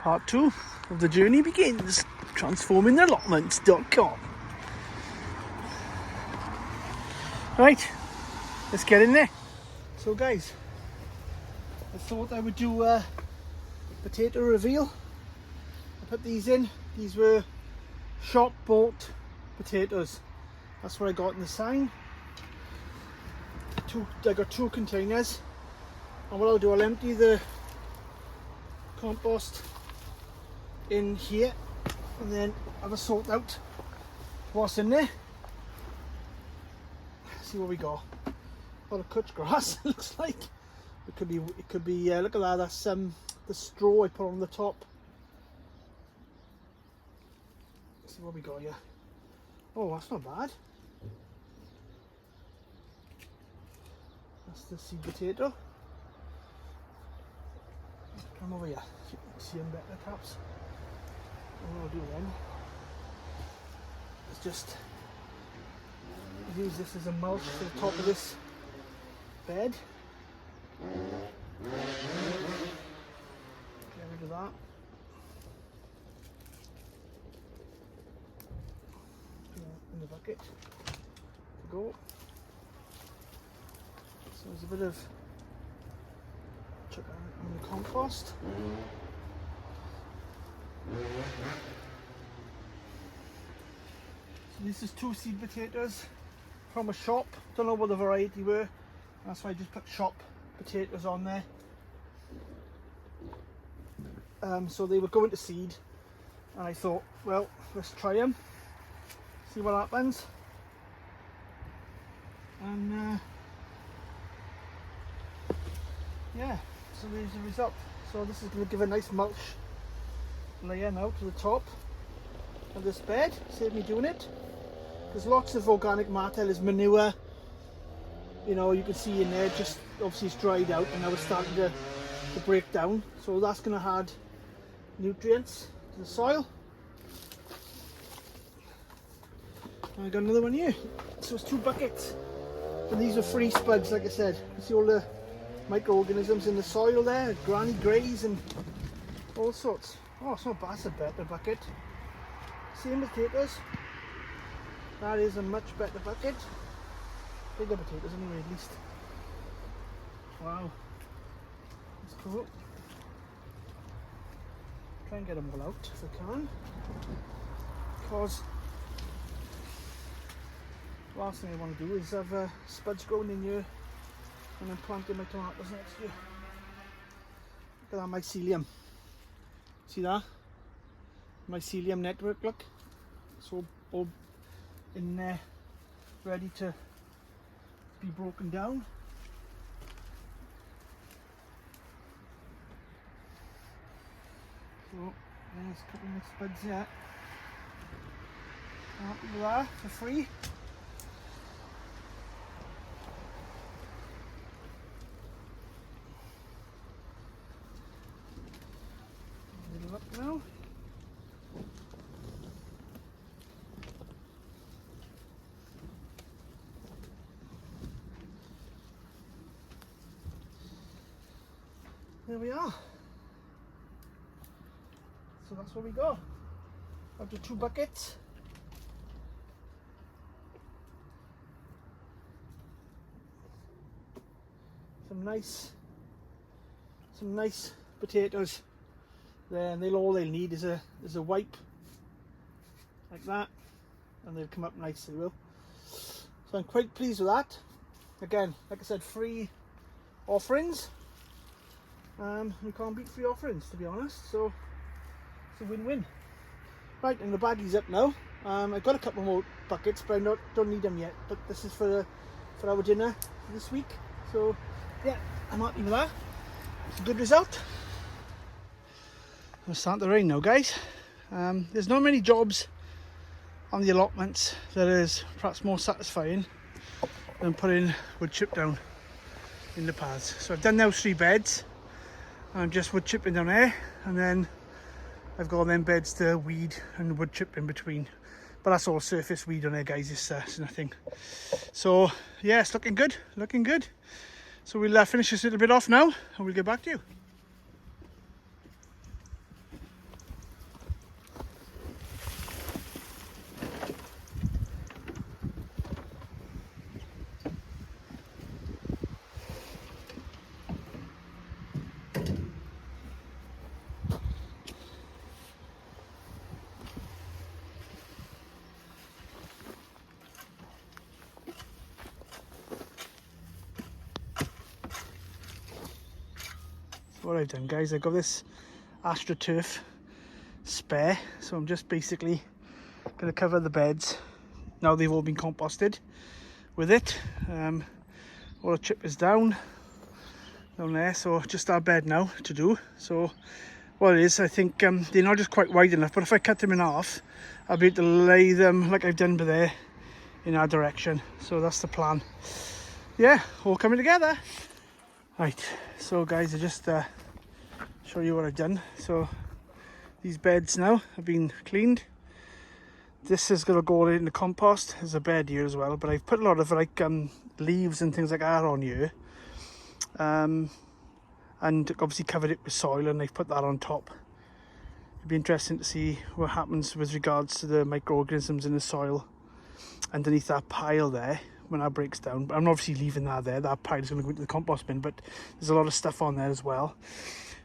Part 2 of the journey begins. Transformingallotments.com. Right, let's get in there. So guys, I thought I would do a potato reveal. I put these in. These were shop bought potatoes. That's what I got in the sign. I got 2 containers, and what I'll do, I'll empty the compost in here and then have a sort out what's in there. See what we got. A lot of cut grass. It looks like it could be look at that, that's the straw I put on the top. See what we got here. Oh, that's not bad. That's the seed potato. Come over here, you can see them better perhaps. And what I'll do then is just use this as a mulch to the top of this bed. Get rid of that. Put that in the bucket to go. So there's a bit of chuck that in the compost. So this is 2 seed potatoes from a shop. Don't know what the variety were. That's why I just put shop potatoes on there. So they were going to seed, and I thought, well, let's try them, see what happens. And yeah, so there's the result. So this is going to give a nice mulch layer now to the top of this bed. Save me doing it. There's lots of organic matter, there's manure, you know, you can see in there, just obviously it's dried out and now it's starting to break down. So that's going to add nutrients to the soil. And I got another one here. So it's 2 buckets. And these are free spuds, like I said. You see all the microorganisms in the soil there, granny greys and all sorts. Oh, it's not bad, it's a better bucket. Same potatoes. That is a much better bucket. Bigger potatoes anyway, at least. Wow. That's cool. Try and get them all out if I can. Because the last thing I want to do is have spuds growing in here and then planting my tomatoes next year. Look at that mycelium. See that? Mycelium network, look. It's all in there, ready to be broken down. So there's a couple more spuds here. Happy with that for free. Little up now. There we are. So that's what we got. After 2 buckets. Some nice potatoes there, and all they'll need is a wipe like that, and they'll come up nice, they will. So I'm quite pleased with that. Again, like I said, free offerings. We can't beat free offerings, to be honest, so it's a win-win. Right, and the baggy's up now. I've got a couple more buckets, but I don't need them yet. But this is for our dinner this week. So yeah, I'm happy with that. It's a good result. It's starting to rain now, guys. There's not many jobs on the allotments that is perhaps more satisfying than putting wood chip down in the paths. So I've done now 3 beds. I'm just wood chipping down there, and then I've got them beds to weed and wood chip in between. But that's all surface weed on there, guys. It's nothing. So yeah, it's looking good, looking good. So we'll finish this little bit off now, and we'll get back to you. what I've done, guys, I've got this AstroTurf spare, so I'm just basically going to cover the beds now they've all been composted with it. All the chip is down there, so just our bed now to do. So what it is, I think they're not just quite wide enough, but if I cut them in half, I'll be able to lay them like I've done there in our direction. So that's the plan. Yeah, all coming together. Right, so guys, I just show you what I've done. So these beds now have been cleaned. This is going to go in the compost. There's a bed here as well, but I've put a lot of like leaves and things like that on here, and obviously covered it with soil, and I've put that on top. It'd be interesting to see what happens with regards to the microorganisms in the soil underneath that pile there when that breaks down. But I'm obviously leaving that there. That pile is going to go into the compost bin, but there's a lot of stuff on there as well.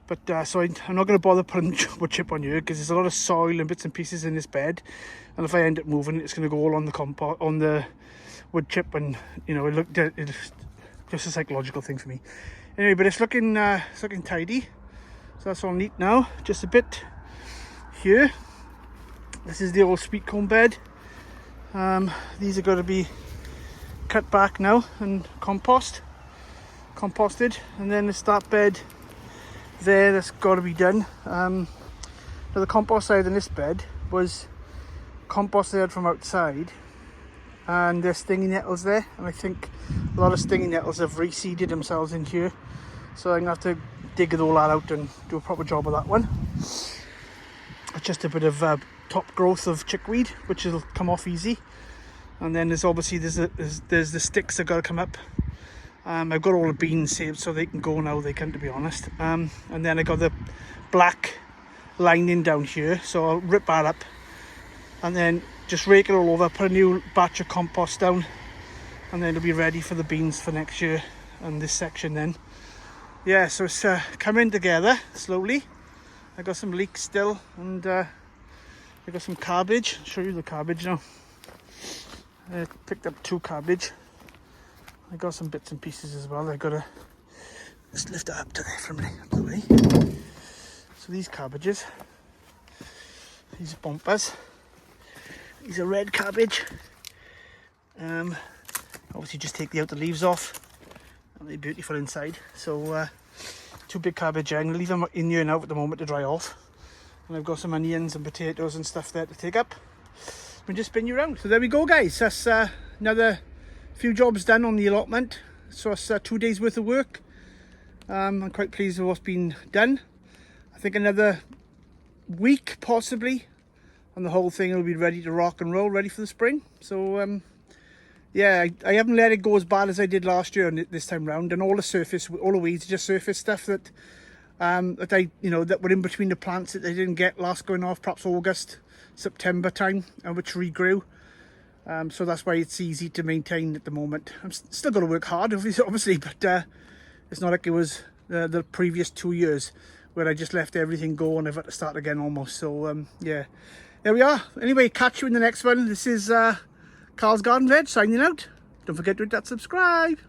But so I'm not going to bother putting wood chip on here because there's a lot of soil and bits and pieces in this bed, and if I end up moving it, it's going to go all on the on the wood chip, and you know, it's just a psychological thing for me. Anyway, but it's looking tidy, so that's all neat now. Just a bit here. This is the old sweet cone bed. These are going to be cut back now and composted, and then there's that bed there that's got to be done. So the compost side in this bed was compost they had from outside, and there's stinging nettles there, and I think a lot of stinging nettles have reseeded themselves in here, so I'm going to have to dig it all out and do a proper job of that one. It's just a bit of top growth of chickweed, which will come off easy, and then there's obviously there's the sticks that got to come up. I've got all the beans saved so they can go now, they can, to be honest. And then I got the black lining down here, so I'll rip that up and then just rake it all over, put a new batch of compost down, and then it'll be ready for the beans for next year and this section then. Yeah, so it's coming together slowly. I got some leeks still, and I got some cabbage. I'll show you the cabbage now. I picked up 2 cabbage. I got some bits and pieces as well. I gotta just lift that up to there for a minute, out of the way. So these cabbages, these bumpers, these are red cabbage. Obviously just take the outer leaves off, and they're beautiful inside. So 2 big cabbage. I'm gonna leave them in here now at the moment to dry off. And I've got some onions and potatoes and stuff there to take up. And just spin you around. So there we go, guys. That's another few jobs done on the allotment. So it's 2 days worth of work. I'm quite pleased with what's been done. I think another week possibly, and the whole thing will be ready to rock and roll, ready for the spring. So yeah, I haven't let it go as bad as I did last year and this time round. And all the weeds are just surface stuff that that were in between the plants that they didn't get last going off, perhaps August, September time, and which regrew. So that's why it's easy to maintain at the moment. I'm still going to work hard, obviously, but it's not like it was the previous 2 years where I just left everything go and I've had to start again almost. So yeah, there we are. Anyway, catch you in the next one. This is Carl's Garden Veg signing out. Don't forget to hit that subscribe.